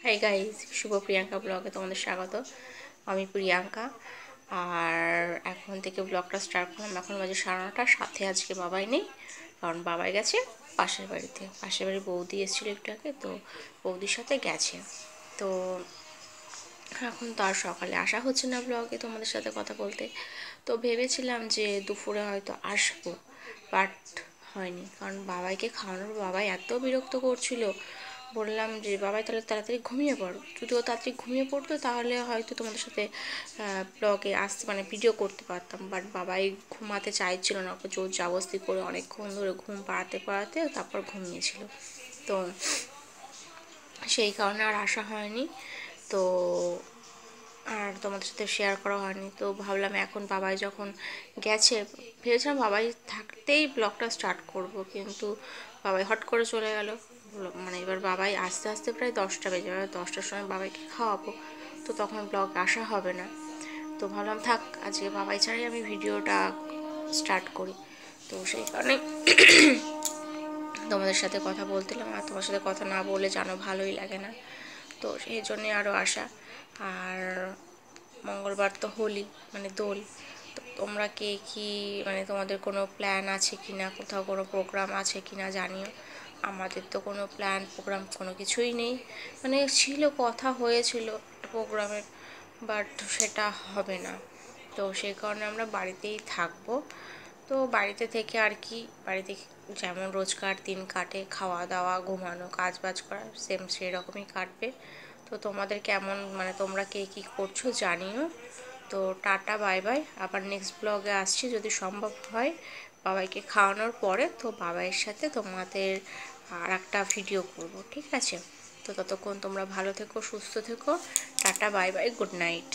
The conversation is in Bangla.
হাই গাইস, শুভ প্রিয়াঙ্কা ব্লগে তোমাদের স্বাগত। আমি প্রিয়াঙ্কা। আর এখন থেকে ব্লগটা স্টার্ট করলাম। এখন বাজে 9:30। সাথে আজকে বাবাই নেই, কারণ বাবাই গেছে পাশের বাড়িতে। পাশের বাড়ি বৌদি এসেছিলো একটু আগে, তো বৌদির সাথে গেছে। তো এখন তো আর সকালে আসা হচ্ছে না ব্লগে তোমাদের সাথে কথা বলতে। তো ভেবেছিলাম যে দুপুরে হয়তো আসবো, বাট হয়নি, কারণ বাবাইকে খাওয়ানোর বাবাই এত বিরক্ত করছিল। বললাম যে বাবাই তাহলে তাড়াতাড়ি ঘুমিয়ে পড়ো। যদি ও তাড়াতাড়ি ঘুমিয়ে পড়তো তাহলে হয়তো তোমাদের সাথে ব্লগে আসতে ভিডিও করতে পারতাম, বাট বাবাই ঘুমাতে চাইছিল না। ওকে জোর জাবস্তি করে অনেকক্ষণ ধরে ঘুম পাড়াতে তারপর ঘুমিয়েছিল। তো সেই কারণে আর আসা হয়নি। তো আর তোমাদের সাথে শেয়ার করা হয়নি। তো ভাবলাম এখন বাবাই যখন গেছে, ভেবেছিলাম বাবাই থাকতেই ব্লগটা স্টার্ট করব, কিন্তু বাবাই হট করে চলে গেল। এবার বাবাই আস্তে আস্তে প্রায় 10টা বেজে যাবে। 10টার সময় বাবাইকে খাওয়াবো, তো তখন ব্লগ আসা হবে না। তো ভাবলাম থাক, আজকে বাবাই ছাড়াই আমি ভিডিওটা স্টার্ট করি। তো সেই কারণে তোমাদের সাথে কথা বলছিলাম। আর তোমার সাথে কথা না বলে জানো ভালোই লাগে না, তো সেই জন্যে আরও আসা। আর মঙ্গলবার তো হোলি, দোল। তো তোমরা কে কী তোমাদের কোনো প্ল্যান আছে কি না, কোথাও কোনো প্রোগ্রাম আছে কি না জানিও। আমাদের তো কোনো প্ল্যান প্রোগ্রাম কোনো কিছুই নেই। ছিল, কথা হয়েছিল প্রোগ্রামের, বাট সেটা হবে না। তো সেই কারণে আমরা বাড়িতেই থাকবো। তো বাড়িতে থেকে আর কি, বাড়িতে যেমন রোজকার দিন কাটে, খাওয়া দাওয়া, ঘুমানো, কাজ বাজ করা, সেম সেরকমই কাটবে। তো তোমাদের কেমন, তোমরা কে কী করছো জানিও। তো টাটা, বাই বাই। আবার নেক্সট ব্লগে আসছি যদি সম্ভব হয় বাবাইকে খাওয়ানোর পরে। তো বাবাইয়ের সাথে তোমাদের আর একটা ভিডিও করব, ঠিক আছে? তো ততক্ষণ তোমরা ভালো থেকো, সুস্থ থেকো। Tata, bye bye, good night.